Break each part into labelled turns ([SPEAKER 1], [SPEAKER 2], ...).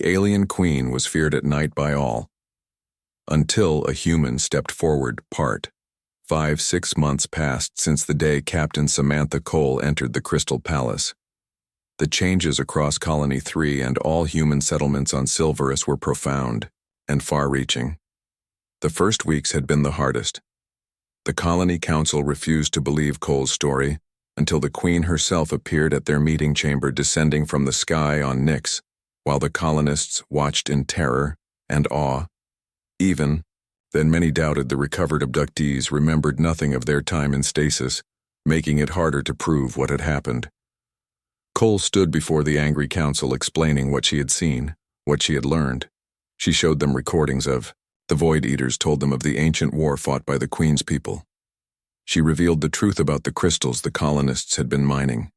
[SPEAKER 1] The alien queen was feared at night by all. Until a human stepped forward. 5-6 months passed since the day Captain Samantha Cole entered the Crystal Palace. The changes across Colony 3 and all human settlements on Silverus were profound and far-reaching. The first weeks had been the hardest. The Colony Council refused to believe Cole's story until the Queen herself appeared at their meeting chamber descending from the sky on Nyx, while the colonists watched in terror and awe. Even then, many doubted the recovered abductees remembered nothing of their time in stasis, making it harder to prove what had happened. Cole stood before the angry council explaining what she had seen, what she had learned. She showed them recordings of the Void Eaters, told them of the ancient war fought by the Queen's people. She revealed the truth about the crystals the colonists had been mining,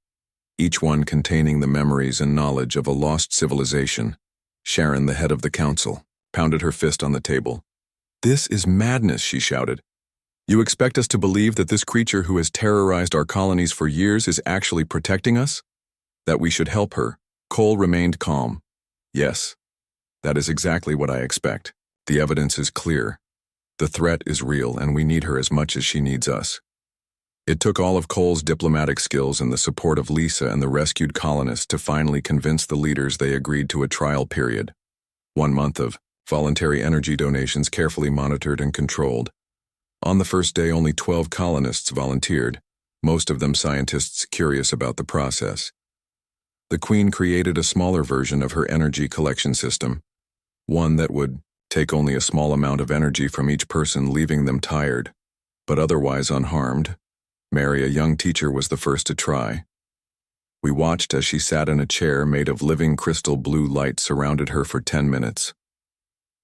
[SPEAKER 1] each one containing the memories and knowledge of a lost civilization. Sharon, the head of the council, pounded her fist on the table. "This is madness," she shouted. "You expect us to believe that this creature who has terrorized our colonies for years is actually protecting us? That we should help her?" Cole remained calm. "Yes, that is exactly what I expect. The evidence is clear. The threat is real, and we need her as much as she needs us." It took all of Cole's diplomatic skills and the support of Lisa and the rescued colonists to finally convince the leaders they agreed to a trial period. 1 month of voluntary energy donations carefully monitored and controlled. On the first day, only 12 colonists volunteered, most of them scientists curious about the process. The Queen created a smaller version of her energy collection system, one that would take only a small amount of energy from each person, leaving them tired, but otherwise unharmed. Mary, a young teacher, was the first to try. We watched as she sat in a chair made of living crystal blue light surrounded her for 10 minutes.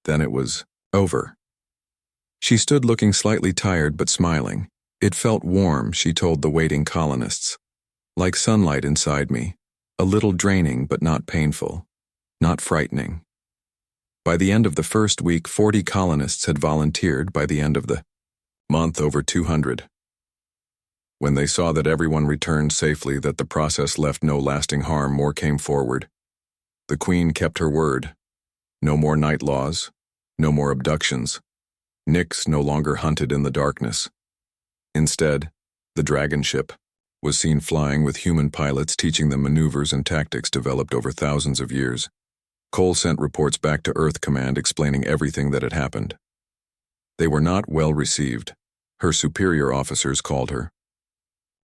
[SPEAKER 1] Then it was over. She stood looking slightly tired but smiling. "It felt warm," she told the waiting colonists. "Like sunlight inside me. A little draining but not painful. Not frightening." By the end of the first week, 40 colonists had volunteered. By the end of the month, over 200. When they saw that everyone returned safely, that the process left no lasting harm, more came forward. The Queen kept her word. No more night laws. No more abductions. Nyx no longer hunted in the darkness. Instead, the dragon ship was seen flying with human pilots, teaching them maneuvers and tactics developed over thousands of years. Cole sent reports back to Earth Command explaining everything that had happened. They were not well received. Her superior officers called her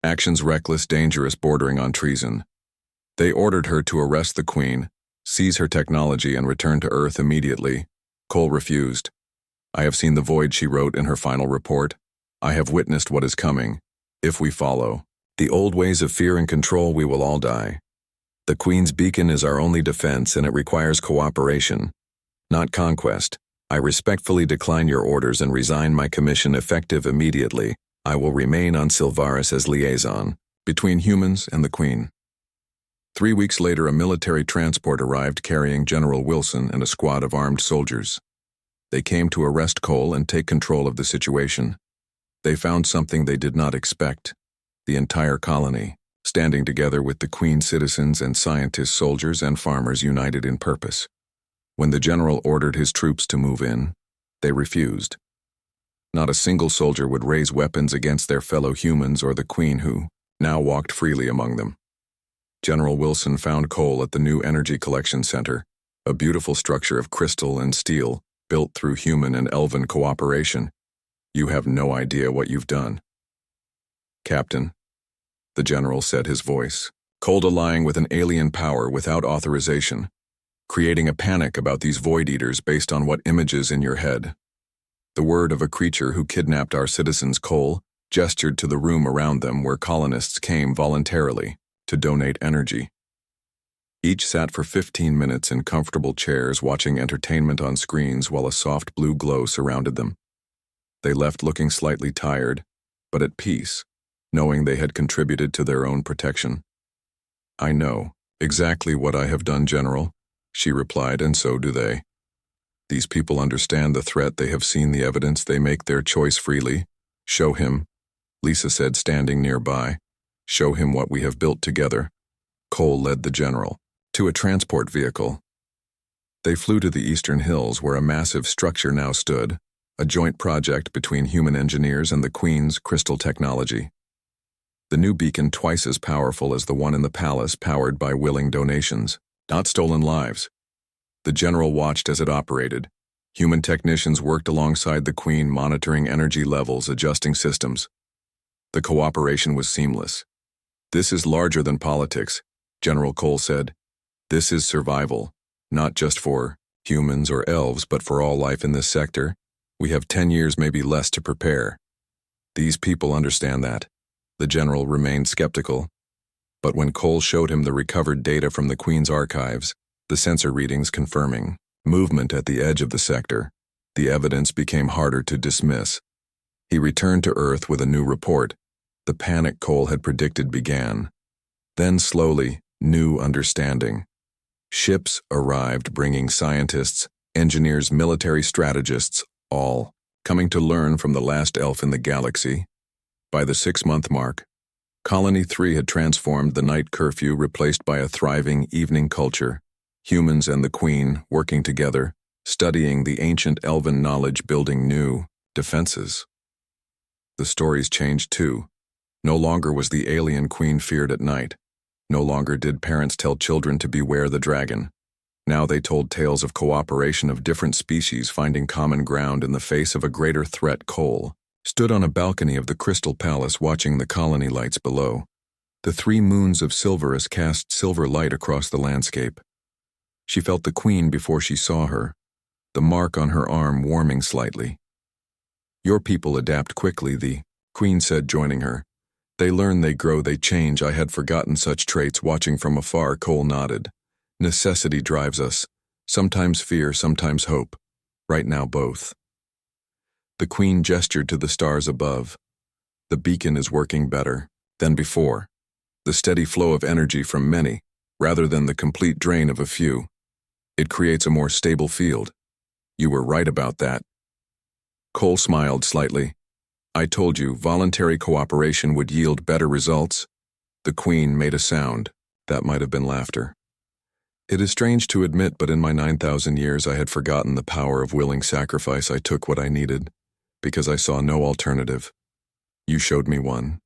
[SPEAKER 1] actions reckless, dangerous, bordering on treason. They ordered her to arrest the Queen, seize her technology, and return to Earth immediately. Cole refused. "I have seen the void," she wrote in her final report. "I have witnessed what is coming. If we follow the old ways of fear and control, we will all die. The Queen's beacon is our only defense, and it requires cooperation, not conquest. I respectfully decline your orders and resign my commission effective immediately. I will remain on Silverus as liaison between humans and the Queen." 3 weeks later, a military transport arrived carrying General Wilson and a squad of armed soldiers. They came to arrest Cole and take control of the situation. They found something they did not expect: the entire colony, standing together with the Queen's citizens and scientists, soldiers and farmers united in purpose. When the general ordered his troops to move in, they refused. Not a single soldier would raise weapons against their fellow humans or the Queen, who now walked freely among them. General Wilson found Cole at the new Energy Collection Center, a beautiful structure of crystal and steel, built through human and elven cooperation. "You have no idea what you've done, Captain," the general said, his voice cold, lying with an alien power without authorization, creating a panic about these Void Eaters based on what images in your head. The word of a creature who kidnapped our citizens. Cole gestured to the room around them where colonists came voluntarily to donate energy. Each sat for 15 minutes in comfortable chairs watching entertainment on screens while a soft blue glow surrounded them. They left looking slightly tired, but at peace, knowing they had contributed to their own protection. "I know exactly what I have done, General," she replied, "and so do they. These people understand the threat. They have seen the evidence. They make their choice freely. Show him," Lisa said, standing nearby. "Show him what we have built together." Cole led the general to a transport vehicle. They flew to the eastern hills where a massive structure now stood, a joint project between human engineers and the Queen's crystal technology. The new beacon twice as powerful as the one in the palace, powered by willing donations, not stolen lives. The general watched as it operated. Human technicians worked alongside the Queen, monitoring energy levels, adjusting systems. The cooperation was seamless. "This is larger than politics," General Cole said. "This is survival, not just for humans or elves, but for all life in this sector. We have 10 years, maybe less, to prepare." These people understand that. The general remained skeptical. But when Cole showed him the recovered data from the Queen's archives, the sensor readings confirming movement at the edge of the sector, the evidence became harder to dismiss. He returned to Earth with a new report. The panic Cole had predicted began. Then slowly, new understanding. Ships arrived bringing scientists, engineers, military strategists, all coming to learn from the last elf in the galaxy. By the 6-month mark, Colony 3 had transformed the night curfew, replaced by a thriving evening culture. Humans and the Queen working together, studying the ancient elven knowledge, building new defenses. The stories changed too. No longer was the alien Queen feared at night. No longer did parents tell children to beware the dragon. Now they told tales of cooperation of different species finding common ground in the face of a greater threat. Cole stood on a balcony of the Crystal Palace watching the colony lights below. The 3 moons of Silverus cast silver light across the landscape. She felt the Queen before she saw her, the mark on her arm warming slightly. "Your people adapt quickly," the Queen said, joining her. "They learn, they grow, they change. I had forgotten such traits watching from afar." Cole nodded. "Necessity drives us. Sometimes fear, sometimes hope. Right now, both." The Queen gestured to the stars above. "The beacon is working better than before. The steady flow of energy from many, rather than the complete drain of a few. It creates a more stable field. You were right about that." Cole smiled slightly. "I told you, voluntary cooperation would yield better results." The Queen made a sound. That might have been laughter. "It is strange to admit, but in my 9,000 years I had forgotten the power of willing sacrifice. I took what I needed, because I saw no alternative. You showed me one."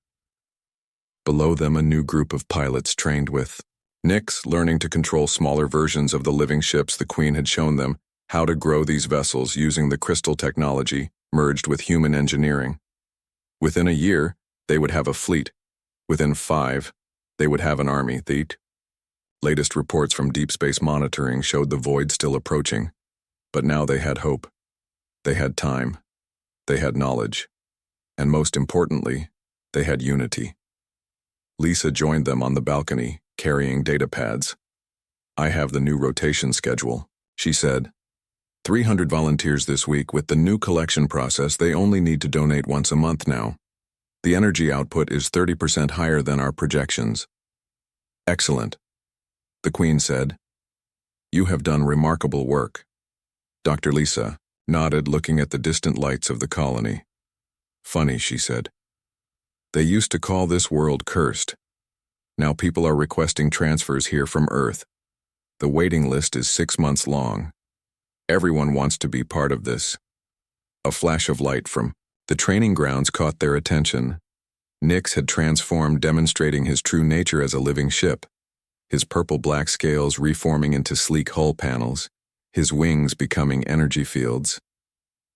[SPEAKER 1] Below them, a new group of pilots trained with Nyx, learning to control smaller versions of the living ships. The Queen had shown them how to grow these vessels using the crystal technology merged with human engineering. Within a year, they would have a fleet. Within 5, they would have an army. The latest reports from Deep Space Monitoring showed the void still approaching. But now they had hope. They had time. They had knowledge. And most importantly, they had unity. Lisa joined them on the balcony, carrying data pads. "I have the new rotation schedule," she said. 300 volunteers this week. With the new collection process, they only need to donate once a month now. The energy output is 30% higher than our projections." "Excellent," the Queen said. "You have done remarkable work." Dr. Lisa nodded, looking at the distant lights of the colony. "Funny," she said. "They used to call this world cursed. Now people are requesting transfers here from Earth. The waiting list is 6 months long. Everyone wants to be part of this." A flash of light from the training grounds caught their attention. Nyx had transformed, demonstrating his true nature as a living ship. His purple-black scales reforming into sleek hull panels, his wings becoming energy fields.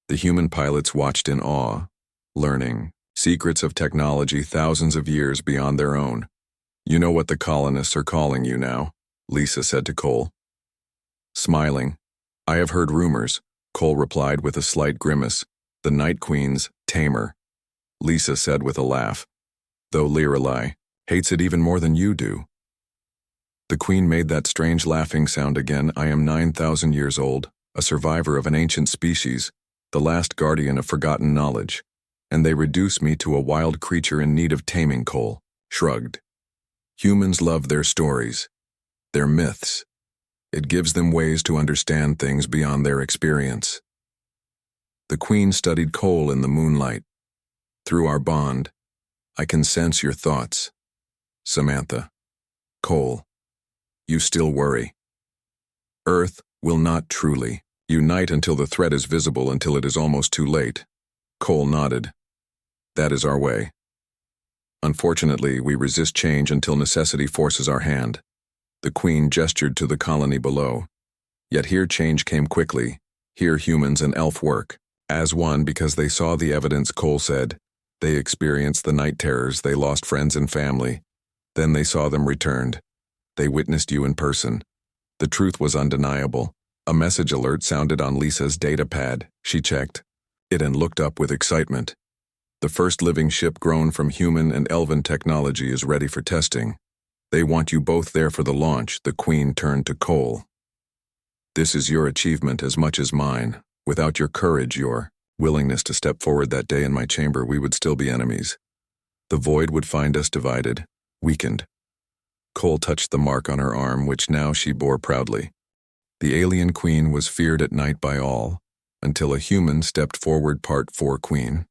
[SPEAKER 1] The human pilots watched in awe, learning secrets of technology thousands of years beyond their own. "You know what the colonists are calling you now," Lisa said to Cole. Smiling, "I have heard rumors," Cole replied with a slight grimace. "The Night Queen's tamer," Lisa said with a laugh. "Though Lirelai hates it even more than you do." The Queen made that strange laughing sound again. "I am 9,000 years old, a survivor of an ancient species, the last guardian of forgotten knowledge, and they reduce me to a wild creature in need of taming." Cole shrugged. "Humans love their stories, their myths. It gives them ways to understand things beyond their experience." The Queen studied Cole in the moonlight. "Through our bond, I can sense your thoughts. Samantha. Cole. You still worry. Earth, Will not truly. Unite until the threat is visible, until it is almost too late. Cole nodded. That is our way. Unfortunately, we resist change until necessity forces our hand. The Queen gestured to the colony below. Yet here change came quickly. Here humans and elf work as one because they saw the evidence, Cole said. They experienced the night terrors, they lost friends and family. Then they saw them returned. They witnessed you in person. The truth was undeniable. A message alert sounded on Lisa's data pad. She checked it and looked up with excitement. The first living ship grown from human and elven technology is ready for testing. They want you both there for the launch. The Queen turned to Cole. This is your achievement as much as mine. Without your courage, your willingness to step forward that day in my chamber, we would still be enemies. The void would find us divided, weakened. Cole touched the mark on her arm, which now she bore proudly. The alien Queen was feared at night by all, until a human stepped forward. Part 4. Queen.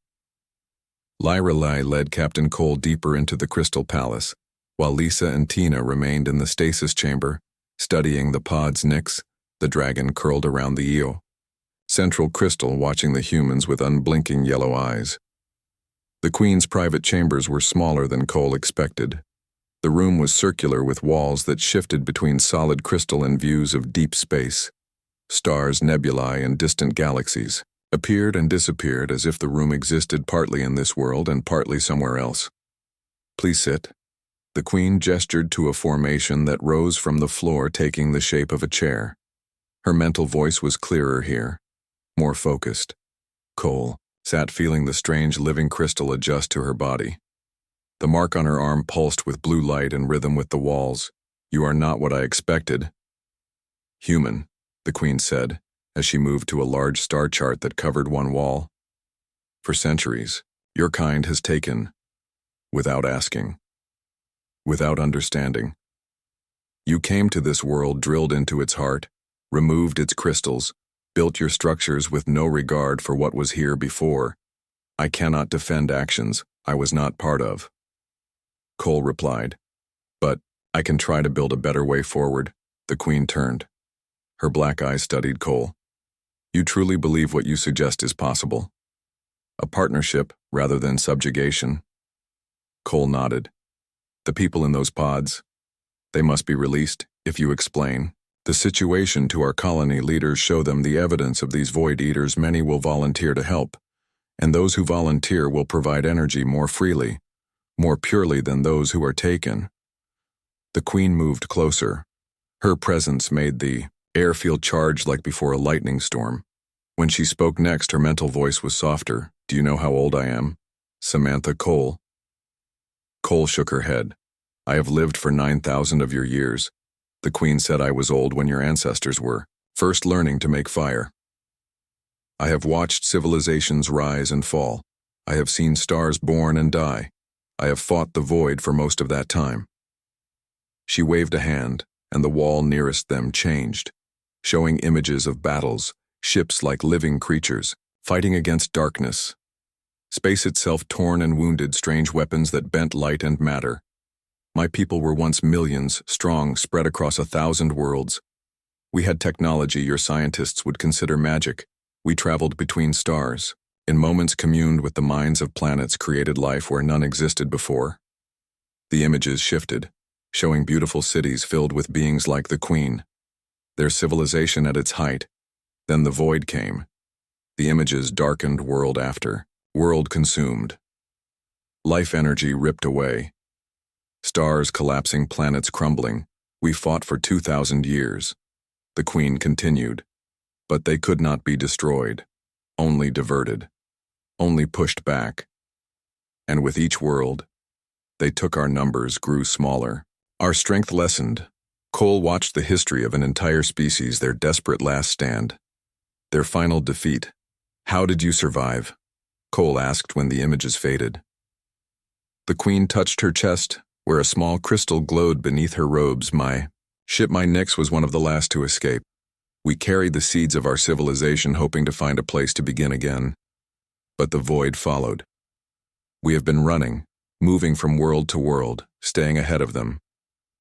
[SPEAKER 1] Lyra led Captain Cole deeper into the Crystal Palace, while Lisa and Tina remained in the stasis chamber, studying the pod's Nyx, the dragon curled around the Io. Central Crystal watching the humans with unblinking yellow eyes. The Queen's private chambers were smaller than Cole expected. The room was circular with walls that shifted between solid crystal and views of deep space. Stars, nebulae, and distant galaxies appeared and disappeared as if the room existed partly in this world and partly somewhere else. Please sit. The Queen gestured to a formation that rose from the floor, taking the shape of a chair. Her mental voice was clearer here, more focused. Cole sat feeling the strange living crystal adjust to her body. The mark on her arm pulsed with blue light in rhythm with the walls. You are not what I expected. Human, the Queen said, as she moved to a large star chart that covered one wall. For centuries, your kind has taken, without asking, without understanding. You came to this world, drilled into its heart, removed its crystals, built your structures with no regard for what was here before. I cannot defend actions I was not part of. Cole replied. But I can try to build a better way forward. The Queen turned. Her black eyes studied Cole. You truly believe what you suggest is possible? A partnership rather than subjugation? Cole nodded. The people in those pods, they must be released, if you explain the situation to our colony leaders, show them the evidence of these void eaters. Many will volunteer to help, and those who volunteer will provide energy more freely, more purely than those who are taken. The Queen moved closer. Her presence made the air feel charged like before a lightning storm. When she spoke next, her mental voice was softer. Do you know how old I am? Samantha Cole. Cole shook her head. I have lived for 9,000 of your years. The Queen said I was old when your ancestors were first learning to make fire. I have watched civilizations rise and fall. I have seen stars born and die. I have fought the void for most of that time. She waved a hand, and the wall nearest them changed, showing images of battles, ships like living creatures, fighting against darkness. Space itself torn and wounded, strange weapons that bent light and matter. My people were once millions, strong, spread across 1,000 worlds. We had technology your scientists would consider magic. We traveled between stars. In moments communed with the minds of planets, created life where none existed before. The images shifted, showing beautiful cities filled with beings like the Queen. Their civilization at its height. Then the void came. The images darkened world after, world consumed. Life energy ripped away. Stars collapsing, planets crumbling. We fought for 2,000 years. The Queen continued. But they could not be destroyed, only diverted, only pushed back. And with each world, they took our numbers, grew smaller. Our strength lessened. Cole watched the history of an entire species, their desperate last stand, their final defeat. How did you survive? Cole asked when the images faded. The Queen touched her chest, where a small crystal glowed beneath her robes. My Nyx was one of the last to escape. We carried the seeds of our civilization, hoping to find a place to begin again. But the void followed. We have been running, moving from world to world, staying ahead of them,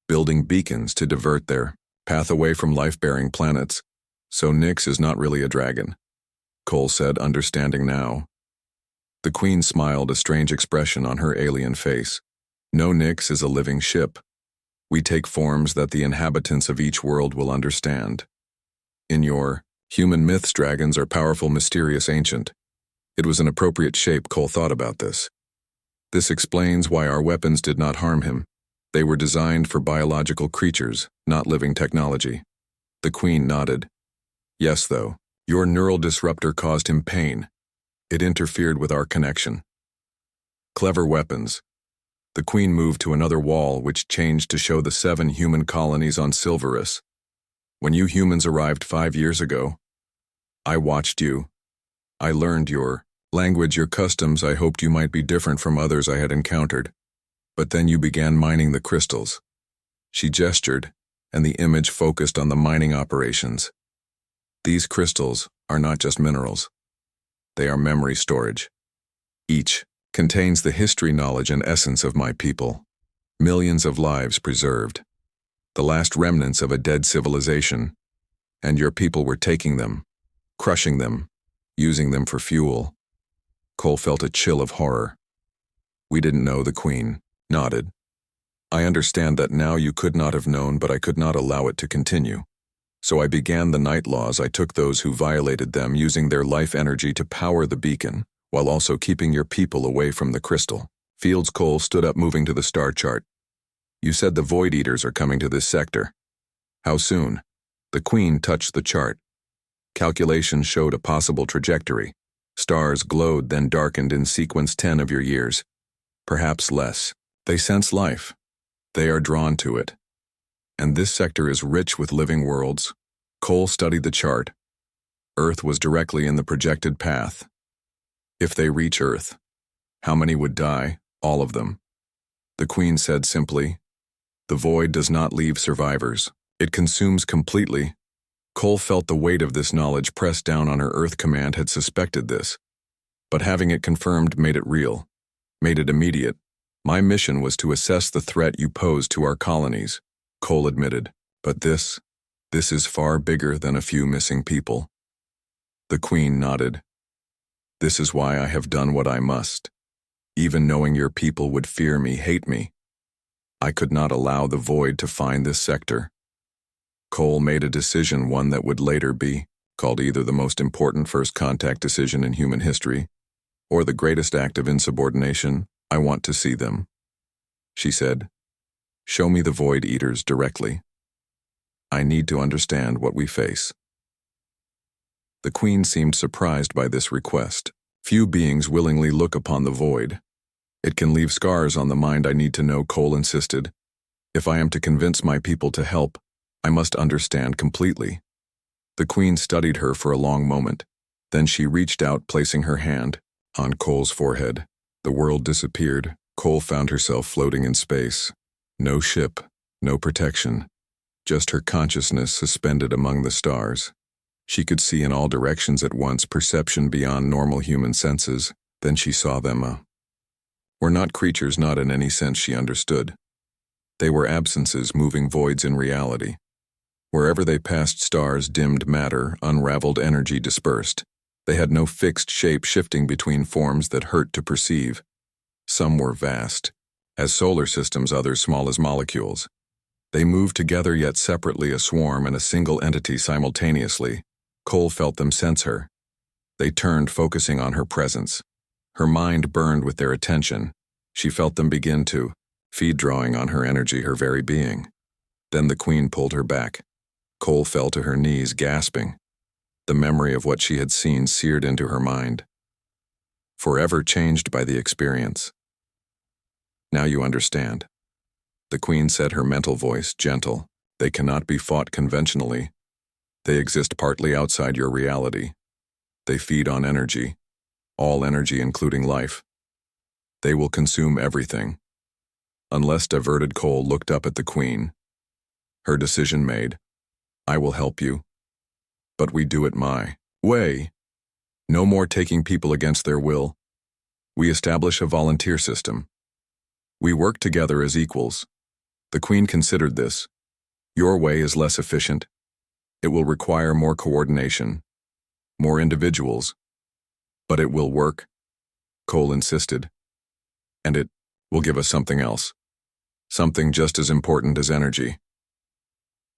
[SPEAKER 1] building beacons to divert their path away from life-bearing planets. So Nyx is not really a dragon, Cole said, understanding now. The Queen smiled, a strange expression on her alien face. No, Nyx is a living ship. We take forms that the inhabitants of each world will understand. In your human myths, dragons are powerful, mysterious, ancient. It was an appropriate shape. Cole thought about this. This explains why our weapons did not harm him. They were designed for biological creatures, not living technology. The Queen nodded. Yes, though. Your neural disruptor caused him pain. It interfered with our connection. Clever weapons. The Queen moved to another wall, which changed to show the 7 human colonies on Silverus. When you humans arrived 5 years ago, I watched you. I learned your language, your customs. I hoped you might be different from others I had encountered. But then you began mining the crystals. She gestured, and the image focused on the mining operations. These crystals are not just minerals. They are memory storage. Each contains the history, knowledge, and essence of my people. Millions of lives preserved. The last remnants of a dead civilization. And your people were taking them, crushing them, using them for fuel. Cole felt a chill of horror. We didn't know. The Queen nodded. I understand that now. You could not have known, but I could not allow it to continue. So I began the night laws. I took those who violated them, using their life energy to power the beacon, while also keeping your people away from the crystal. Fields. Cole stood up, moving to the star chart. You said the Void Eaters are coming to this sector. How soon? The Queen touched the chart. Calculations showed a possible trajectory. Stars glowed, then darkened in sequence. 10 of your years. Perhaps less. They sense life. They are drawn to it. And this sector is rich with living worlds. Cole studied the chart. Earth was directly in the projected path. If they reach Earth, how many would die? All of them. The Queen said simply, the void does not leave survivors. It consumes completely. Cole felt the weight of this knowledge press down on her. Earth Command had suspected this, but having it confirmed made it real, made it immediate. My mission was to assess the threat you posed to our colonies, Cole admitted, but this is far bigger than a few missing people. The Queen nodded. This is why I have done what I must. Even knowing your people would fear me, hate me, I could not allow the void to find this sector. Cole made a decision, one that would later be called either the most important first contact decision in human history or the greatest act of insubordination. I want to see them, she said. Show me the Void Eaters directly. I need to understand what we face. The Queen seemed surprised by this request. Few beings willingly look upon the void. It can leave scars on the mind. I need to know, Cole insisted. If I am to convince my people to help, I must understand completely. The Queen studied her for a long moment. Then she reached out, placing her hand on Cole's forehead. The world disappeared. Cole found herself floating in space. No ship, no protection, just her consciousness suspended among the stars. She could see in all directions at once, perception beyond normal human senses. Then she saw them. Were not creatures, not in any sense she understood. They were absences, moving voids in reality. Wherever they passed, stars dimmed matter, unraveled energy dispersed. They had no fixed shape, shifting between forms that hurt to perceive. Some were vast, as solar systems, others small as molecules. They moved together yet separately, a swarm and a single entity simultaneously. Cole felt them sense her. They turned, focusing on her presence. Her mind burned with their attention. She felt them begin to feed, drawing on her energy, her very being. Then the Queen pulled her back. Cole fell to her knees, gasping. The memory of what she had seen seared into her mind. Forever changed by the experience. Now you understand. The Queen said, her mental voice gentle. They cannot be fought conventionally. They exist partly outside your reality. They feed on energy. All energy, including life. They will consume everything. Unless diverted. Cole looked up at the Queen. Her decision made. I will help you. But we do it my way. No more taking people against their will. We establish a volunteer system. We work together as equals. The Queen considered this. Your way is less efficient. It will require more coordination, more individuals, but it will work, Cole insisted. And it will give us something else. Something just as important as energy.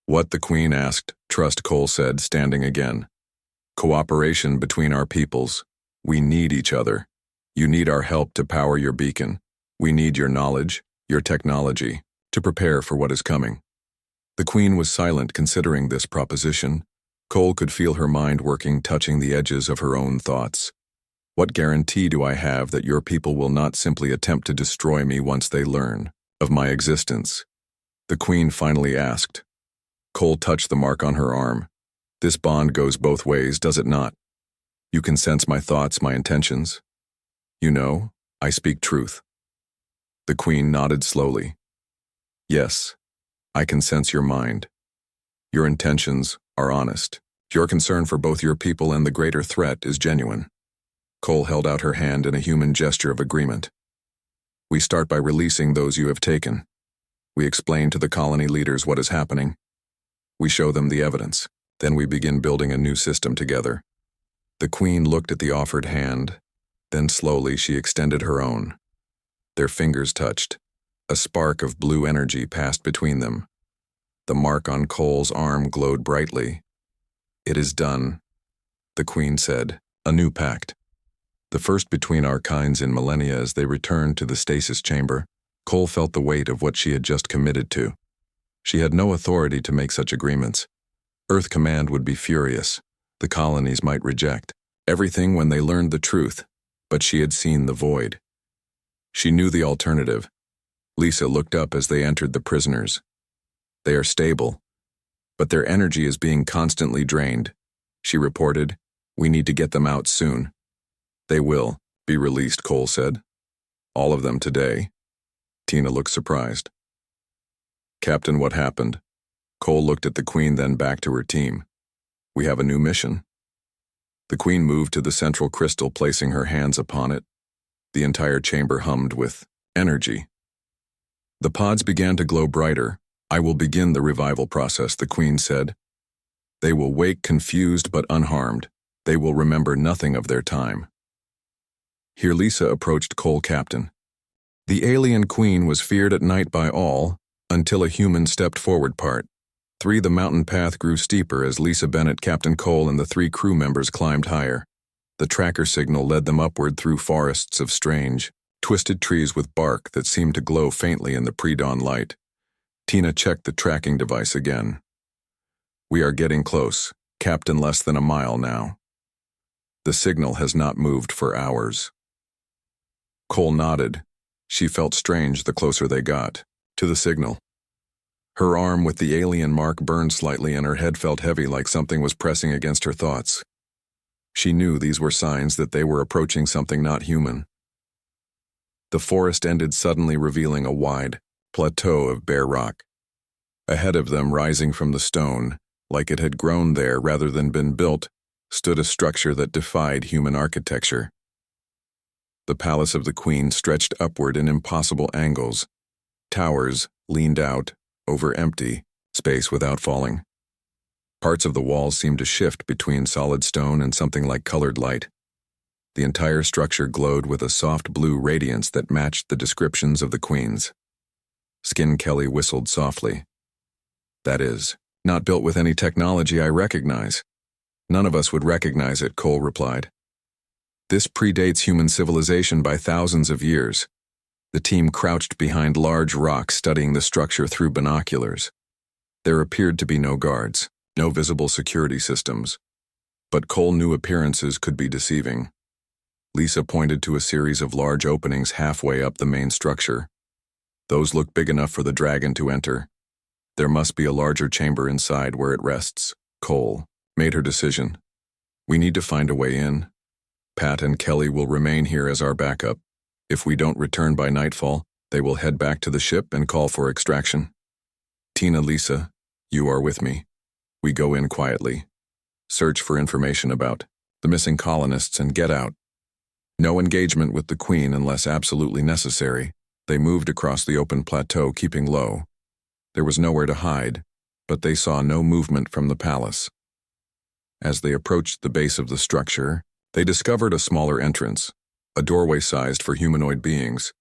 [SPEAKER 1] What, the Queen asked. Trust, Cole said, standing again. Cooperation between our peoples. We need each other. You need our help to power your beacon. We need your knowledge, your technology, to prepare for what is coming. The Queen was silent, considering this proposition. Cole could feel her mind working, touching the edges of her own thoughts. What guarantee do I have that your people will not simply attempt to destroy me once they learn of my existence? The Queen finally asked. Cole touched the mark on her arm. This bond goes both ways, does it not? You can sense my thoughts, my intentions. You know, I speak truth. The Queen nodded slowly. Yes, I can sense your mind. Your intentions are honest. Your concern for both your people and the greater threat is genuine. Cole held out her hand in a human gesture of agreement. We start by releasing those you have taken. We explain to the colony leaders what is happening. We show them the evidence. Then we begin building a new system together. The Queen looked at the offered hand. Then slowly she extended her own. Their fingers touched. A spark of blue energy passed between them. The mark on Cole's arm glowed brightly. It is done, the Queen said. A new pact. The first between our kinds in millennia. As they returned to the stasis chamber, Cole felt the weight of what she had just committed to. She had no authority to make such agreements. Earth Command would be furious. The colonies might reject everything when they learned the truth, but she had seen the void. She knew the alternative. Lisa looked up as they entered the prisoners. They are stable, but their energy is being constantly drained, she reported. We need to get them out soon. They will be released, Cole said. All of them today. Tina looked surprised. Captain, what happened? Cole looked at the Queen, then back to her team. We have a new mission. The Queen moved to the central crystal, placing her hands upon it. The entire chamber hummed with energy. The pods began to glow brighter. I will begin the revival process, the Queen said. They will wake confused but unharmed. They will remember nothing of their time. Here Lisa approached Cole. Captain. The alien Queen was feared at night by all, until a human stepped forward. Part 3. The mountain path grew steeper as Lisa Bennett, Captain Cole, and the 3 crew members climbed higher. The tracker signal led them upward through forests of strange, twisted trees with bark that seemed to glow faintly in the pre-dawn light. Tina checked the tracking device again. We are getting close, Captain. Less than a mile now. The signal has not moved for hours. Cole nodded. She felt strange the closer they got to the signal. Her arm with the alien mark burned slightly and her head felt heavy, like something was pressing against her thoughts. She knew these were signs that they were approaching something not human. The forest ended suddenly, revealing a wide plateau of bare rock. Ahead of them, rising from the stone, like it had grown there rather than been built, stood a structure that defied human architecture. The palace of the Queen stretched upward in impossible angles. Towers leaned out over empty space without falling. Parts of the walls seemed to shift between solid stone and something like colored light. The entire structure glowed with a soft blue radiance that matched the descriptions of the Queen's. Skin Kelly whistled softly. That is, not built with any technology I recognize. None of us would recognize it, Cole replied. This predates human civilization by thousands of years. The team crouched behind large rocks, studying the structure through binoculars. There appeared to be no guards, no visible security systems. But Cole knew appearances could be deceiving. Lisa pointed to a series of large openings halfway up the main structure. Those look big enough for the dragon to enter. There must be a larger chamber inside where it rests. Cole made her decision. We need to find a way in. Pat and Kelly will remain here as our backup. If we don't return by nightfall, they will head back to the ship and call for extraction. Tina, Lisa, you are with me. We go in quietly. Search for information about the missing colonists and get out. No engagement with the Queen unless absolutely necessary. They moved across the open plateau, keeping low. There was nowhere to hide, but they saw no movement from the palace. As they approached the base of the structure, they discovered a smaller entrance, a doorway sized for humanoid beings.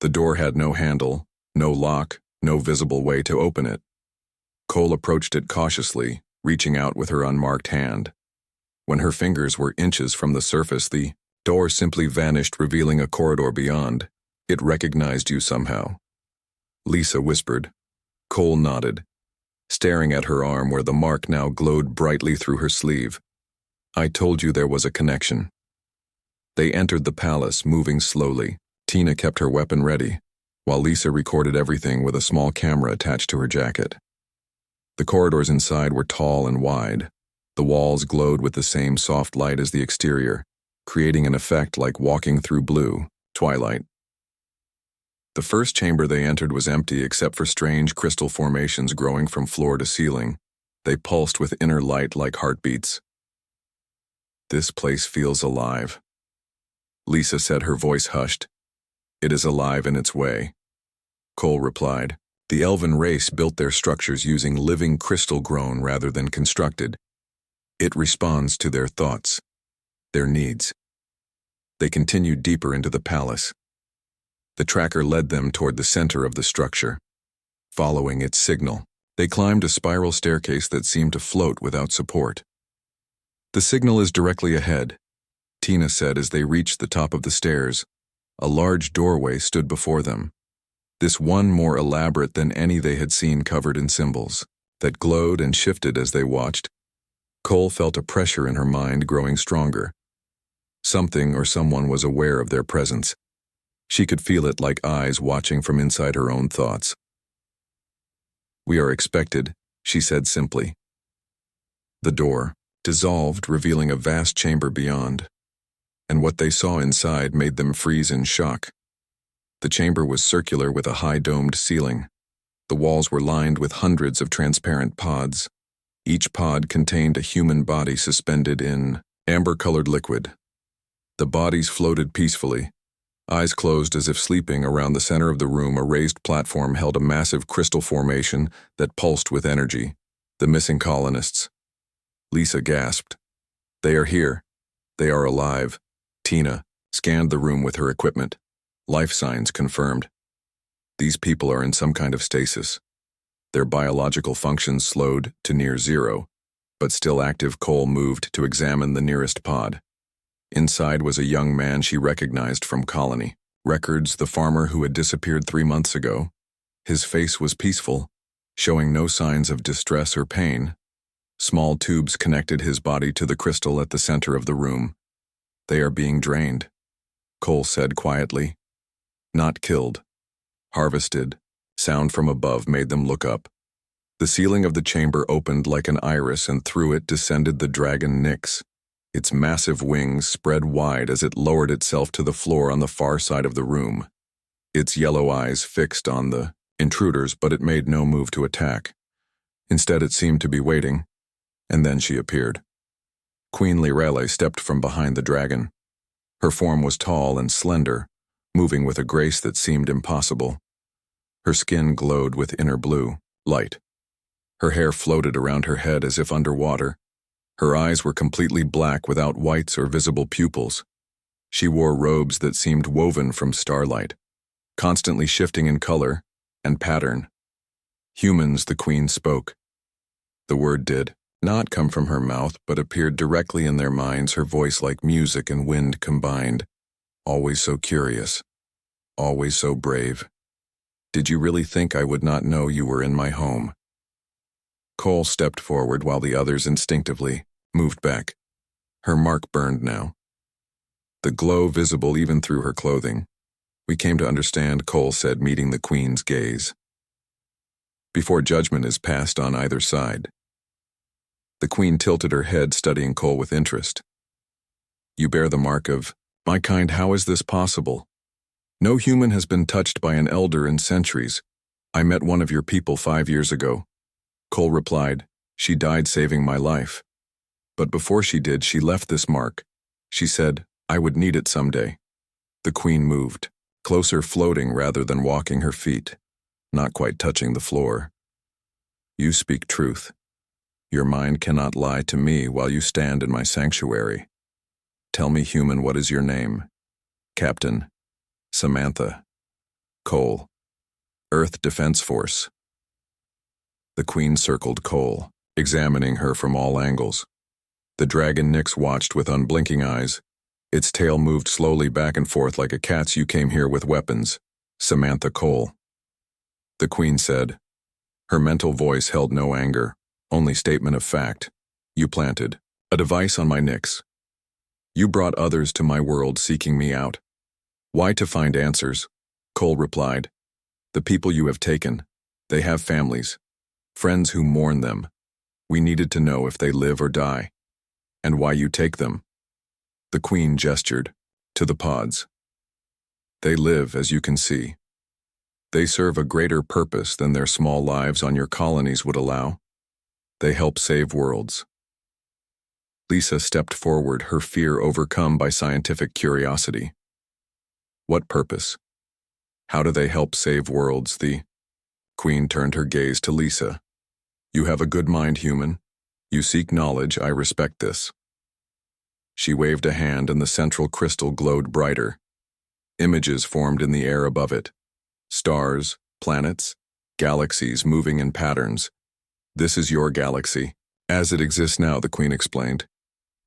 [SPEAKER 1] The door had no handle, no lock, no visible way to open it. Cole approached it cautiously, reaching out with her unmarked hand. When her fingers were inches from the surface, the door simply vanished, revealing a corridor beyond. It recognized you somehow. Lisa whispered. Cole nodded, staring at her arm where the mark now glowed brightly through her sleeve. I told you there was a connection. They entered the palace, moving slowly. Tina kept her weapon ready, while Lisa recorded everything with a small camera attached to her jacket. The corridors inside were tall and wide. The walls glowed with the same soft light as the exterior, creating an effect like walking through blue twilight. The first chamber they entered was empty except for strange crystal formations growing from floor to ceiling. They pulsed with inner light like heartbeats. This place feels alive. Lisa said, her voice hushed. It is alive in its way. Cole replied. The elven race built their structures using living crystal grown rather than constructed. It responds to their thoughts, their needs. They continued deeper into the palace. The tracker led them toward the center of the structure. Following its signal, they climbed a spiral staircase that seemed to float without support. The signal is directly ahead, Tina said as they reached the top of the stairs. A large doorway stood before them. This one more elaborate than any they had seen, covered in symbols that glowed and shifted as they watched. Cole felt a pressure in her mind growing stronger. Something or someone was aware of their presence. She could feel it like eyes watching from inside her own thoughts. We are expected, she said simply. The door dissolved, revealing a vast chamber beyond, and what they saw inside made them freeze in shock. The chamber was circular with a high domed ceiling. The walls were lined with hundreds of transparent pods. Each pod contained a human body suspended in amber-colored liquid. The bodies floated peacefully, eyes closed as if sleeping. Around the center of the room, a raised platform held a massive crystal formation that pulsed with energy. The missing colonists. Lisa gasped. They are here. They are alive. Tina scanned the room with her equipment. Life signs confirmed. These people are in some kind of stasis. Their biological functions slowed to near zero, but still active. Cole moved to examine the nearest pod. Inside was a young man she recognized from Colony Records, the farmer who had disappeared 3 months ago. His face was peaceful, showing no signs of distress or pain. Small tubes connected his body to the crystal at the center of the room. They are being drained, Cole said quietly. Not killed. Harvested. Sound from above made them look up. The ceiling of the chamber opened like an iris, and through it descended the dragon Nyx. Its massive wings spread wide as it lowered itself to the floor on the far side of the room. Its yellow eyes fixed on the intruders, but it made no move to attack. Instead, it seemed to be waiting, and then she appeared. Queen Lirele stepped from behind the dragon. Her form was tall and slender, moving with a grace that seemed impossible. Her skin glowed with inner blue light. Her hair floated around her head as if underwater. Her eyes were completely black without whites or visible pupils. She wore robes that seemed woven from starlight, constantly shifting in color and pattern. Humans, the queen spoke. The word did not come from her mouth, but appeared directly in their minds, her voice like music and wind combined. Always so curious. Always so brave. Did you really think I would not know you were in my home? Cole stepped forward while the others instinctively moved back. Her mark burned now, the glow visible even through her clothing. We came to understand, Cole said, meeting the queen's gaze. Before judgment is passed on either side. The queen tilted her head, studying Cole with interest. You bear the mark of my kind. How is this possible? No human has been touched by an elder in centuries. I met one of your people 5 years ago. Cole replied, she died saving my life. But before she did, she left this mark. She said, I would need it someday. The queen moved, closer, floating rather than walking her feet, not quite touching the floor. You speak truth. Your mind cannot lie to me while you stand in my sanctuary. Tell me, human, what is your name? Captain. Samantha. Cole. Earth Defense Force. The Queen circled Cole, examining her from all angles. The dragon Nyx watched with unblinking eyes. Its tail moved slowly back and forth like a cat's. You came here with weapons. Samantha Cole. The Queen said. Her mental voice held no anger, only statement of fact. You planted a device on my Nyx. You brought others to my world seeking me out. Why? To find answers, Cole replied. The people you have taken, they have families, friends who mourn them. We needed to know if they live or die, and why you take them. The Queen gestured to the pods. They live, as you can see. They serve a greater purpose than their small lives on your colonies would allow. They help save worlds. Lisa stepped forward, her fear overcome by scientific curiosity. What purpose? How do they help save worlds? The Queen turned her gaze to Lisa. You have a good mind, human. You seek knowledge. I respect this. She waved a hand and the central crystal glowed brighter. Images formed in the air above it. Stars, planets, galaxies moving in patterns. This is your galaxy, as it exists now, the Queen explained.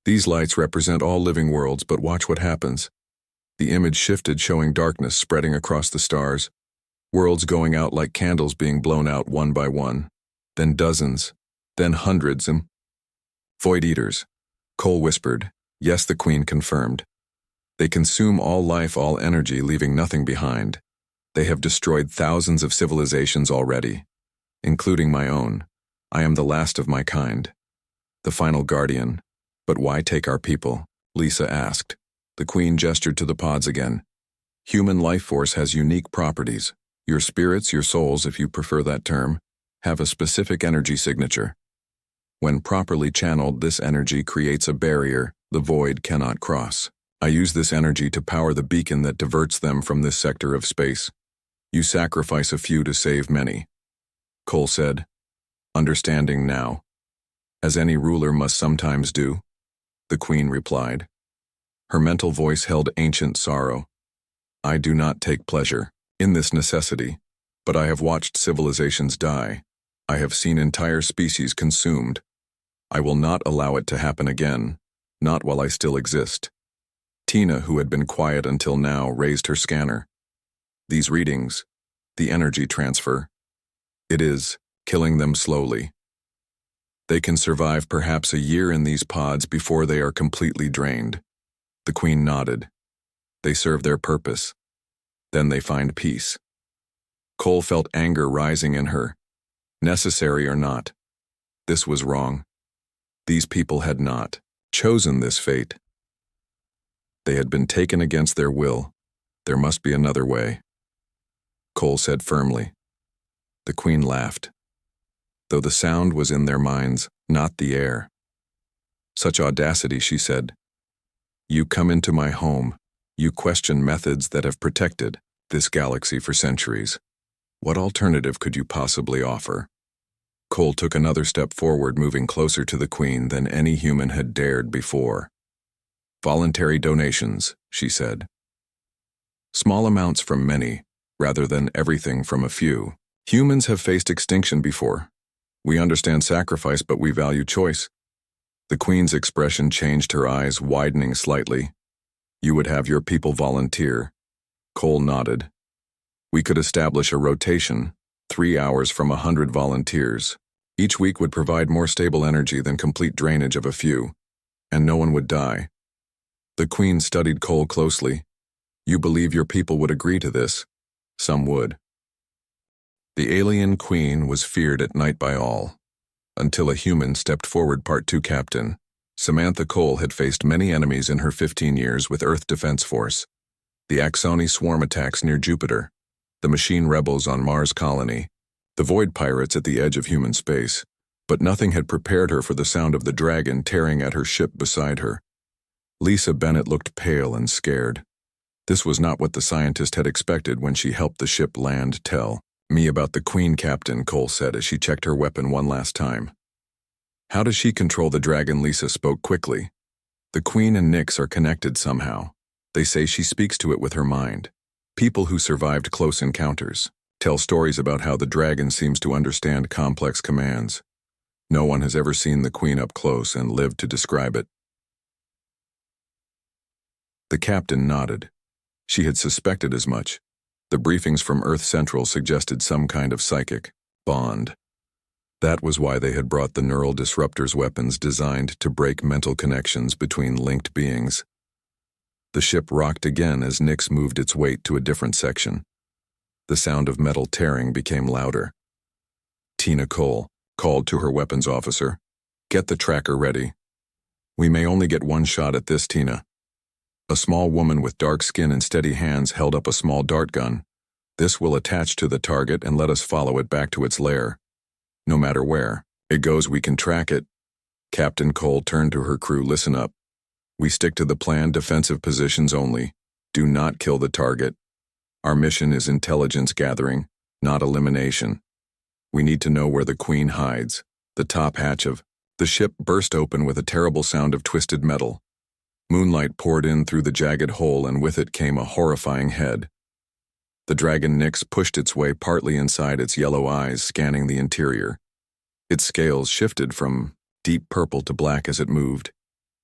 [SPEAKER 1] These lights represent all living worlds, but watch what happens. The image shifted, showing darkness spreading across the stars, worlds going out like candles being blown out one by one, then dozens, then hundreds, and Void Eaters, Cole whispered. Yes, the Queen confirmed. They consume all life, all energy, leaving nothing behind. They have destroyed thousands of civilizations already, including my own. I am the last of my kind, the final guardian. But why take our people? Lisa asked. The Queen gestured to the pods again. Human life force has unique properties. Your spirits, your souls, if you prefer that term, have a specific energy signature. When properly channeled, this energy creates a barrier the void cannot cross. I use this energy to power the beacon that diverts them from this sector of space. You sacrifice a few to save many. Cole said, understanding now. As any ruler must sometimes do, the Queen replied. Her mental voice held ancient sorrow. I do not take pleasure in this necessity, but I have watched civilizations die. I have seen entire species consumed. I will not allow it to happen again, not while I still exist. Tina, who had been quiet until now, raised her scanner. These readings, the energy transfer, it is killing them slowly. They can survive perhaps a year in these pods before they are completely drained. The Queen nodded. They serve their purpose. Then they find peace. Cole felt anger rising in her. Necessary or not, this was wrong. These people had not chosen this fate. They had been taken against their will. There must be another way. Cole said firmly. The Queen laughed, though the sound was in their minds, not the air. Such audacity, she said. You come into my home. You question methods that have protected this galaxy for centuries. What alternative could you possibly offer? Cole took another step forward, moving closer to the Queen than any human had dared before. Voluntary donations, she said. Small amounts from many, rather than everything from a few. Humans have faced extinction before. We understand sacrifice, but we value choice. The Queen's expression changed, her eyes widening slightly. You would have your people volunteer. Cole nodded. We could establish a rotation, 3 hours from 100 volunteers. Each week would provide more stable energy than complete drainage of a few, and no one would die. The Queen studied Cole closely. You believe your people would agree to this? Some would. The alien Queen was feared at night by all, until a human stepped forward. Part 2. Captain Samantha Cole had faced many enemies in her 15 years with Earth Defense Force. The Axoni swarm attacks near Jupiter, the machine rebels on Mars colony, the void pirates at the edge of human space, but nothing had prepared her for the sound of the dragon tearing at her ship beside her. Lisa Bennett looked pale and scared. This was not what the scientist had expected when she helped the ship land. Me about the Queen, Captain, Cole said as she checked her weapon one last time. How does she control the dragon? Lisa spoke quickly. The Queen and Nyx are connected somehow. They say she speaks to it with her mind. People who survived close encounters tell stories about how the dragon seems to understand complex commands. No one has ever seen the Queen up close and lived to describe it. The captain nodded. She had suspected as much. The briefings from Earth Central suggested some kind of psychic bond. That was why they had brought the neural disruptors, weapons designed to break mental connections between linked beings. The ship rocked again as Nyx moved its weight to a different section. The sound of metal tearing became louder. Tina Cole called to her weapons officer. Get the tracker ready. We may only get one shot at this, Tina. A small woman with dark skin and steady hands held up a small dart gun. This will attach to the target and let us follow it back to its lair. No matter where it goes, we can track it. Captain Cole turned to her crew. Listen up. We stick to the plan, defensive positions only. Do not kill the target. Our mission is intelligence gathering, not elimination. We need to know where the Queen hides. The top hatch of the ship burst open with a terrible sound of twisted metal. Moonlight poured in through the jagged hole, and with it came a horrifying head. The dragon Nyx pushed its way partly inside its yellow eyes, scanning the interior. Its scales shifted from deep purple to black as it moved.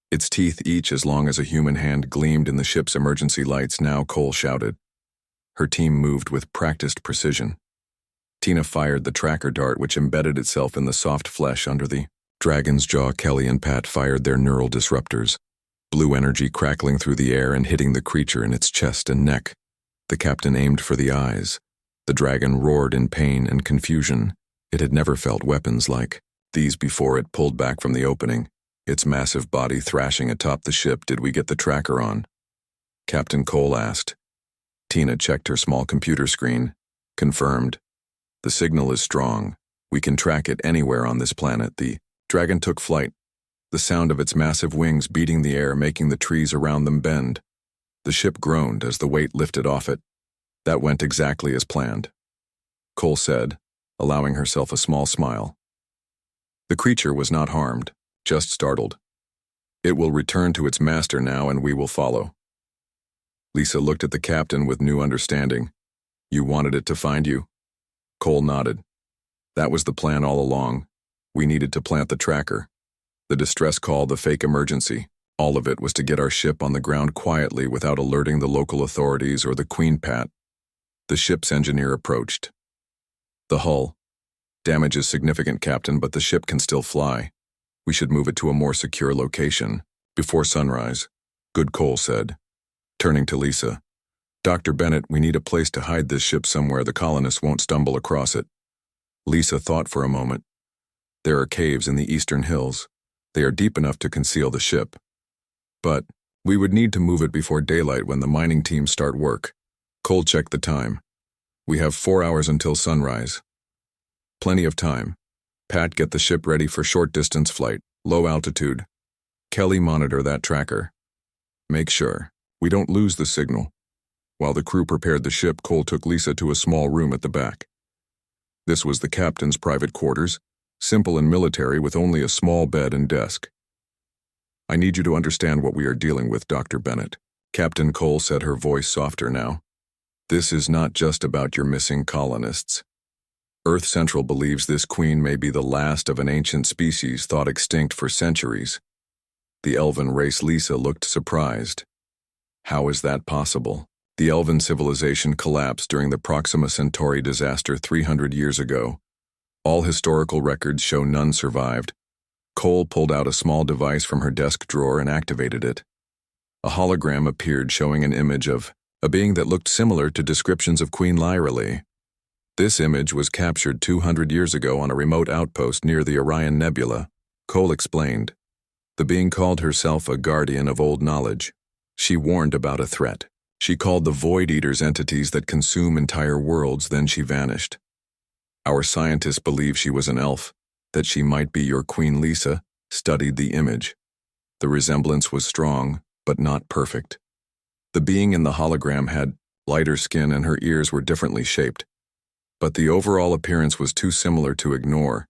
[SPEAKER 1] Its teeth, each as long as a human hand, gleamed in the ship's emergency lights. Now, Cole shouted. Her team moved with practiced precision. Tina fired the tracker dart, which embedded itself in the soft flesh under the dragon's jaw. Kelly and Pat fired their neural disruptors, blue energy crackling through the air and hitting the creature in its chest and neck. The captain aimed for the eyes. The dragon roared in pain and confusion. It had never felt weapons like these before. It pulled back from the opening, its massive body thrashing atop the ship. Did we get the tracker on? Captain Cole asked. Tina checked her small computer screen. Confirmed. The signal is strong. We can track it anywhere on this planet. The dragon took flight, the sound of its massive wings beating the air, making the trees around them bend. The ship groaned as the weight lifted off it. That went exactly as planned, Cole said, allowing herself a small smile. The creature was not harmed, just startled. It will return to its master now, and we will follow. Lisa looked at the captain with new understanding. You wanted it to find you? Cole nodded. That was the plan all along. We needed to plant the tracker. The distress call, the fake emergency. All of it was to get our ship on the ground quietly without alerting the local authorities or the Queen. Pat. The ship's engineer approached. The hull. Damage is significant, Captain, but the ship can still fly. We should move it to a more secure location before sunrise. Good, Cole said, turning to Lisa. Dr. Bennett, we need a place to hide this ship somewhere the colonists won't stumble across it. Lisa thought for a moment. There are caves in the eastern hills. They are deep enough to conceal the ship. But we would need to move it before daylight when the mining teams start work. Cole checked the time. We have 4 hours until sunrise. Plenty of time. Pat, get the ship ready for short-distance flight, low altitude. Kelly, monitor that tracker. Make sure we don't lose the signal. While the crew prepared the ship, Cole took Lisa to a small room at the back. This was the captain's private quarters, simple and military, with only a small bed and desk. I need you to understand what we are dealing with, Dr. Bennett. Captain Cole said, her voice softer now. This is not just about your missing colonists. Earth Central believes this Queen may be the last of an ancient species thought extinct for centuries. The elven race. Lisa looked surprised. How is that possible? The elven civilization collapsed during the Proxima Centauri disaster 300 years ago. All historical records show none survived. Cole pulled out a small device from her desk drawer and activated it. A hologram appeared showing an image of a being that looked similar to descriptions of Queen Lyra. This image was captured 200 years ago on a remote outpost near the Orion Nebula, Cole explained. The being called herself a guardian of old knowledge. She warned about a threat. She called the Void Eaters entities that consume entire worlds, then she vanished. Our scientists believe she was an elf, that she might be your Queen. Lisa studied the image. The resemblance was strong, but not perfect. The being in the hologram had lighter skin and her ears were differently shaped. but the overall appearance was too similar to ignore.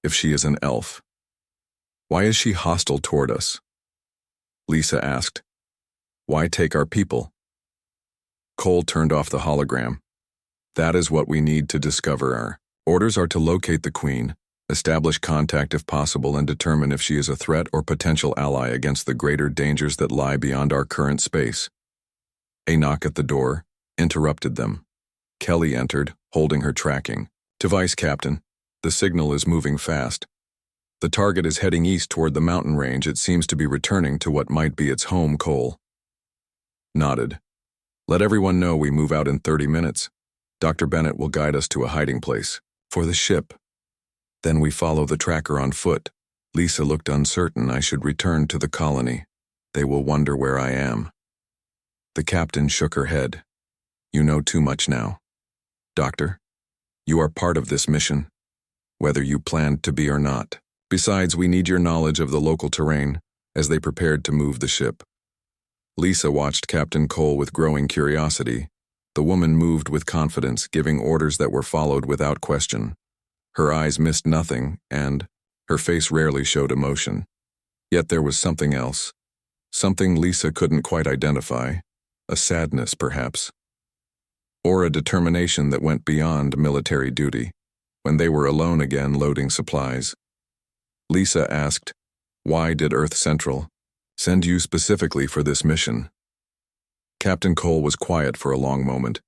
[SPEAKER 1] If she is an elf, why is she hostile toward us? Lisa asked. Why take our people? Cole turned off the hologram. That is what we need to discover. Our orders are to locate the Queen, establish contact if possible, and determine if she is a threat or potential ally against the greater dangers that lie beyond our current space. A knock at the door interrupted them. Kelly entered, holding her tracking device. Captain, the signal is moving fast. The target is heading east toward the mountain range. It seems to be returning to what might be its home. Cole nodded. Let everyone know we move out in 30 minutes. Dr. Bennett will guide us to a hiding place for the ship. Then we follow the tracker on foot. Lisa looked uncertain. I should return to the colony. They will wonder where I am. The captain shook her head. You know too much now. Doctor, you are part of this mission, whether you planned to be or not. Besides, we need your knowledge of the local terrain as they prepared to move the ship. Lisa watched Captain Cole with growing curiosity. The woman moved with confidence, giving orders that were followed without question. Her eyes missed nothing, and her face rarely showed emotion. Yet there was something else. Something Lisa couldn't quite identify. A sadness, perhaps. Or a determination that went beyond military duty. When they were alone again loading supplies, Lisa asked, why did Earth Central send you specifically for this mission? Captain Cole was quiet for a long moment.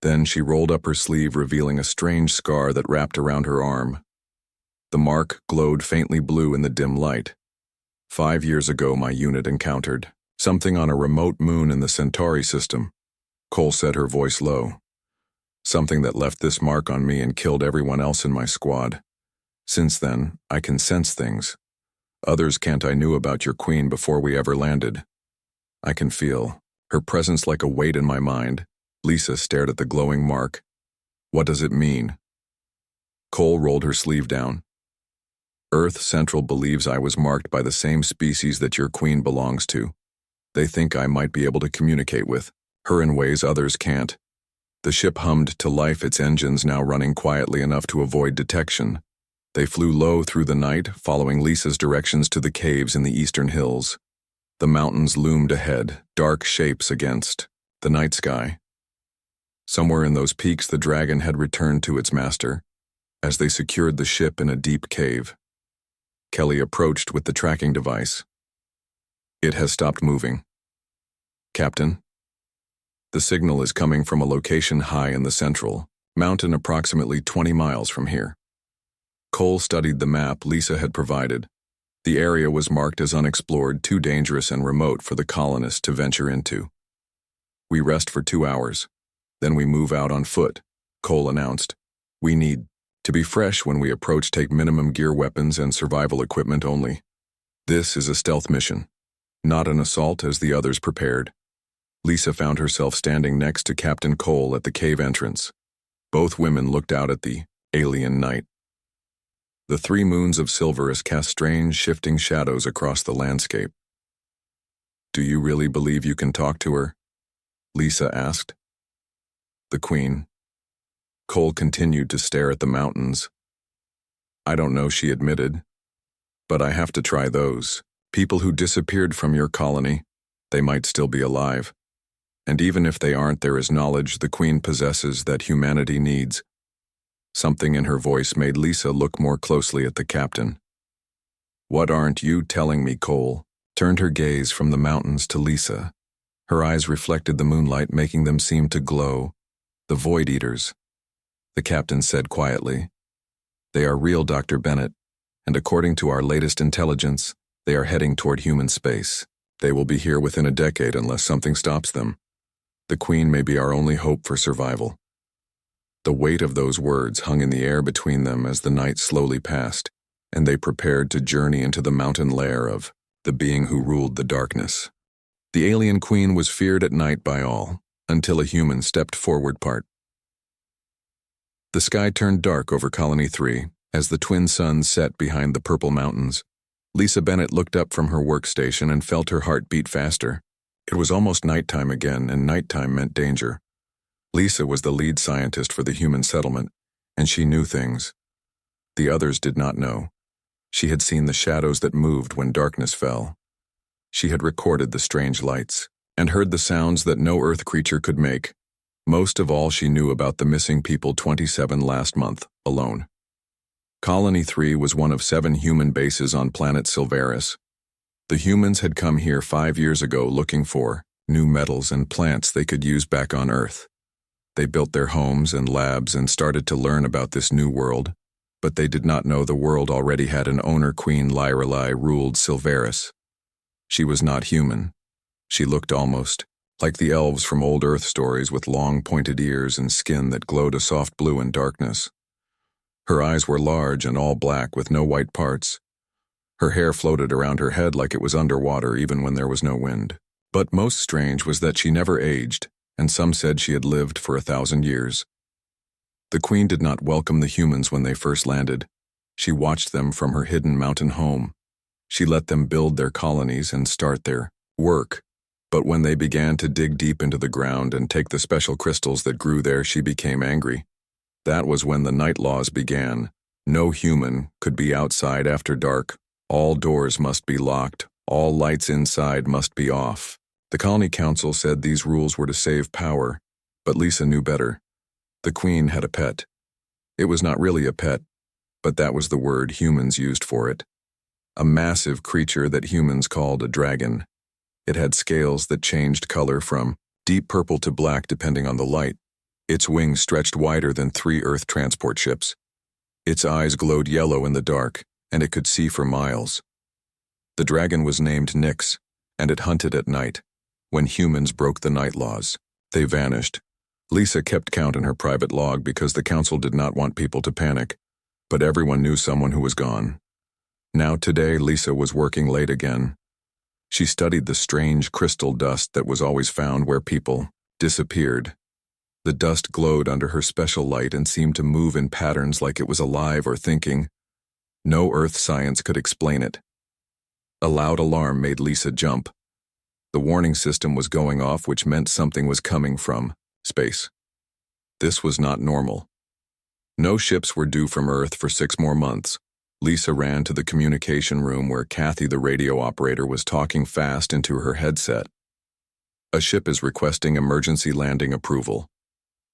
[SPEAKER 1] Then she rolled up her sleeve, revealing a strange scar that wrapped around her arm. The mark glowed faintly blue in the dim light. 5 years ago, my unit encountered something on a remote moon in the Centauri system. Cole said, her voice low. Something that left this mark on me and killed everyone else in my squad. Since then, I can sense things. Others can't. I knew about your queen before we ever landed. I can feel her presence like a weight in my mind. Lisa stared at the glowing mark. What does it mean? Cole rolled her sleeve down. Earth Central believes I was marked by the same species that your queen belongs to. They think I might be able to communicate with her in ways others can't. The ship hummed to life, its engines now running quietly enough to avoid detection. They flew low through the night, following Lisa's directions to the caves in the eastern hills. The mountains loomed ahead, dark shapes against the night sky. Somewhere in those peaks, the dragon had returned to its master, as they secured the ship in a deep cave. Kelly approached with the tracking device. It has stopped moving. Captain, the signal is coming from a location high in the central mountain, approximately 20 miles from here. Cole studied the map Lisa had provided. The area was marked as unexplored, too dangerous and remote for the colonists to venture into. We rest for 2 hours. Then we move out on foot, Cole announced. We need to be fresh when we approach. Take minimum gear, weapons, and survival equipment only. This is a stealth mission, not an assault as the others prepared. Lisa found herself standing next to Captain Cole at the cave entrance. Both women looked out at the alien night. The 3 moons of Silverus cast strange, shifting shadows across the landscape. Do you really believe you can talk to her? Lisa asked. The Queen. Cole continued to stare at the mountains. I don't know, she admitted. But I have to try those people who disappeared from your colony. They might still be alive. And even if they aren't, there is knowledge the Queen possesses that humanity needs. Something in her voice made Lisa look more closely at the captain. What aren't you telling me? Cole turned her gaze from the mountains to Lisa. Her eyes reflected the moonlight, making them seem to glow. The Void Eaters, the captain said quietly. They are real, Dr. Bennett, and according to our latest intelligence, they are heading toward human space. They will be here within a decade unless something stops them. The Queen may be our only hope for survival. The weight of those words hung in the air between them as the night slowly passed, and they prepared to journey into the mountain lair of the being who ruled the darkness. The alien queen was feared at night by all, until a human stepped forward. The sky turned dark over Colony 3 as the twin suns set behind the purple mountains. Lisa Bennett looked up from her workstation and felt her heart beat faster. It was almost nighttime again, and nighttime meant danger. Lisa was the lead scientist for the human settlement, and she knew things. The others did not know. She had seen the shadows that moved when darkness fell. She had recorded the strange lights, and heard the sounds that no Earth creature could make. Most of all, she knew about the missing people 27 last month, alone. Colony 3 was one of 7 human bases on planet Silveris. The humans had come here 5 years ago looking for new metals and plants they could use back on Earth. They built their homes and labs and started to learn about this new world, but they did not know the world already had an owner. Queen Lyrelai ruled Silveris. She was not human. She looked almost like the elves from old Earth stories, with long pointed ears and skin that glowed a soft blue in darkness. Her eyes were large and all black with no white parts. Her hair floated around her head like it was underwater even when there was no wind. But most strange was that she never aged, and some said she had lived for 1,000 years. The queen did not welcome the humans when they first landed. She watched them from her hidden mountain home. She let them build their colonies and start their work. But when they began to dig deep into the ground and take the special crystals that grew there, she became angry. That was when the night laws began. No human could be outside after dark. All doors must be locked. All lights inside must be off. The colony council said these rules were to save power, but Lisa knew better. The queen had a pet. It was not really a pet, but that was the word humans used for it. A massive creature that humans called a dragon. It had scales that changed color from deep purple to black depending on the light. Its wings stretched wider than 3 Earth transport ships. Its eyes glowed yellow in the dark, and it could see for miles. The dragon was named Nyx, and it hunted at night. When humans broke the night laws, they vanished. Lisa kept count in her private log because the council did not want people to panic, but everyone knew someone who was gone. Now today, Lisa was working late again. She studied the strange crystal dust that was always found where people disappeared. The dust glowed under her special light and seemed to move in patterns like it was alive or thinking. No Earth science could explain it. A loud alarm made Lisa jump. The warning system was going off, which meant something was coming from space. This was not normal. No ships were due from Earth for 6 more months. Lisa ran to the communication room where Kathy, the radio operator, was talking fast into her headset. A ship is requesting emergency landing approval.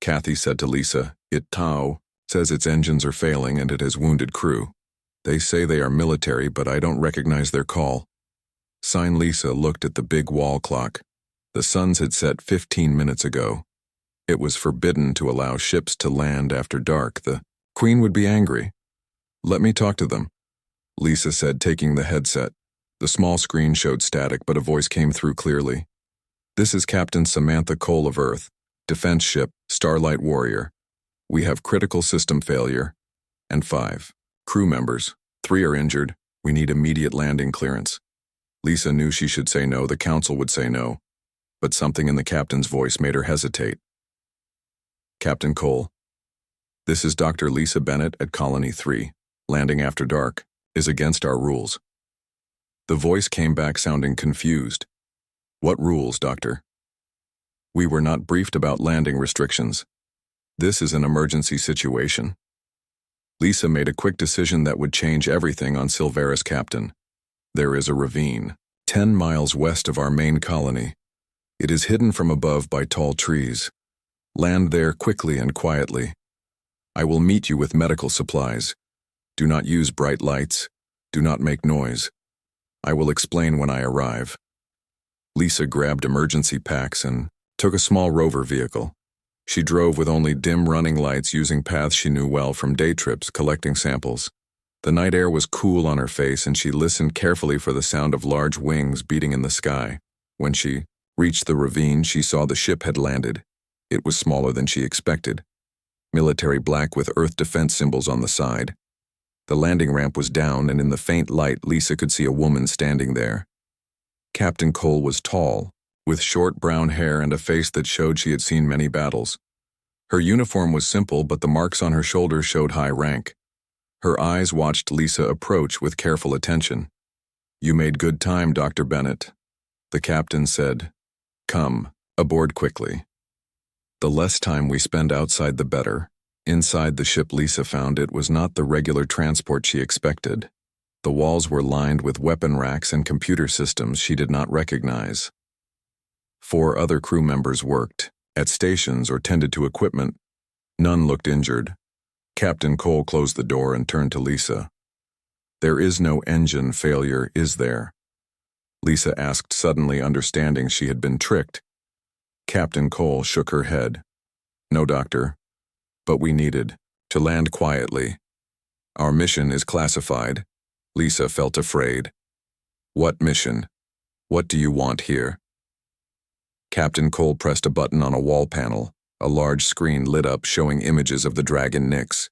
[SPEAKER 1] Kathy said to Lisa, "It Tau says its engines are failing and it has wounded crew. They say they are military, but I don't recognize their call." Sign. Lisa looked at the big wall clock. The suns had set 15 minutes ago. It was forbidden to allow ships to land after dark. The queen would be angry. "Let me talk to them," Lisa said, taking the headset. The small screen showed static, but a voice came through clearly. "This is Captain Samantha Cole of Earth, defense ship, Starlight Warrior. We have critical system failure, and 5 crew members. 3 are injured. We need immediate landing clearance." Lisa knew she should say no. The council would say no, but something in the captain's voice made her hesitate. "Captain Cole, this is Dr. Lisa Bennett at Colony 3. Landing after dark is against our rules." The voice came back sounding confused. "What rules, Doctor?" "We were not briefed about landing restrictions. This is an emergency situation." Lisa made a quick decision that would change everything on Silveris. "Captain, there is a ravine 10 miles west of our main colony. It is hidden from above by tall trees. Land there quickly and quietly. I will meet you with medical supplies. Do not use bright lights. Do not make noise. I will explain when I arrive." Lisa grabbed emergency packs and took a small rover vehicle. She drove with only dim running lights, using paths she knew well from day trips, collecting samples. The night air was cool on her face, and she listened carefully for the sound of large wings beating in the sky. When she reached the ravine, she saw the ship had landed. It was smaller than she expected. Military black with Earth defense symbols on the side. The landing ramp was down, and in the faint light, Lisa could see a woman standing there. Captain Cole was tall, with short brown hair and a face that showed she had seen many battles. Her uniform was simple, but the marks on her shoulders showed high rank. Her eyes watched Lisa approach with careful attention. "You made good time, Dr. Bennett," the captain said. "Come aboard quickly." The less time we spend outside the better. Inside the ship, Lisa found it was not the regular transport she expected. The walls were lined with weapon racks and computer systems she did not recognize. 4 other crew members worked at stations or tended to equipment. None looked injured. Captain Cole closed the door and turned to Lisa. "There is no engine failure, is there?" Lisa asked, suddenly understanding she had been tricked. Captain Cole shook her head. "No, Doctor. But we needed to land quietly. Our mission is classified." Lisa felt afraid. "What mission? What do you want here?" Captain Cole pressed a button on a wall panel. A large screen lit up showing images of the dragon Nyx.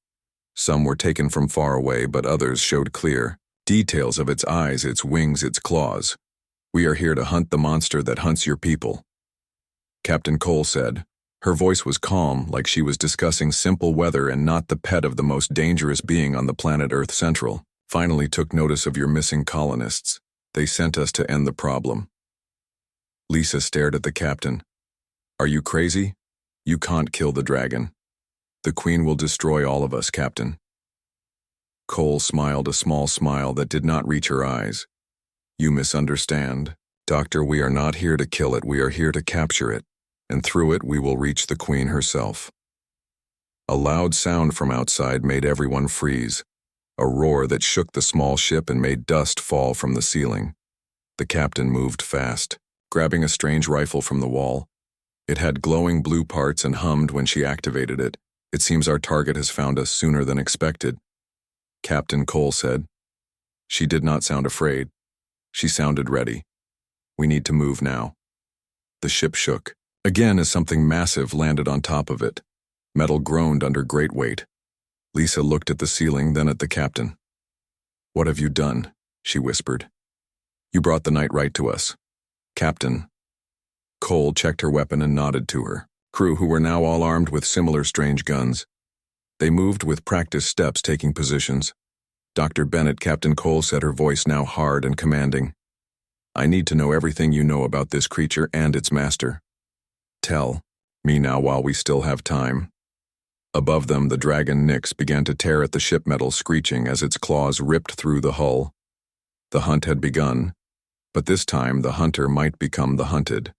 [SPEAKER 1] Some were taken from far away, but others showed clear details of its eyes, its wings, its claws. "We are here to hunt the monster that hunts your people," Captain Cole said. Her voice was calm, like she was discussing simple weather and not the pet of the most dangerous being on the planet Earth Central. "Finally took notice of your missing colonists. They sent us to end the problem." Lisa stared at the captain. "Are you crazy? You can't kill the dragon. The Queen will destroy all of us, Captain." Cole smiled a small smile that did not reach her eyes. "You misunderstand. Doctor, we are not here to kill it, we are here to capture it, and through it we will reach the Queen herself." A loud sound from outside made everyone freeze, a roar that shook the small ship and made dust fall from the ceiling. The captain moved fast, grabbing a strange rifle from the wall. It had glowing blue parts and hummed when she activated it. "It seems our target has found us sooner than expected," Captain Cole said. She did not sound afraid. She sounded ready. "We need to move now." The ship shook again as something massive landed on top of it. Metal groaned under great weight. Lisa looked at the ceiling, then at the captain. "What have you done?" she whispered. "You brought the night right to us, Captain." Cole checked her weapon and nodded to her crew, who were now all armed with similar strange guns. They moved with practiced steps, taking positions. "Dr. Bennett," Captain Cole said, her voice now hard and commanding. "I need to know everything you know about this creature and its master. Tell me now while we still have time." Above them, the dragon Nyx began to tear at the ship metal, screeching as its claws ripped through the hull. The hunt had begun, but this time the hunter might become the hunted.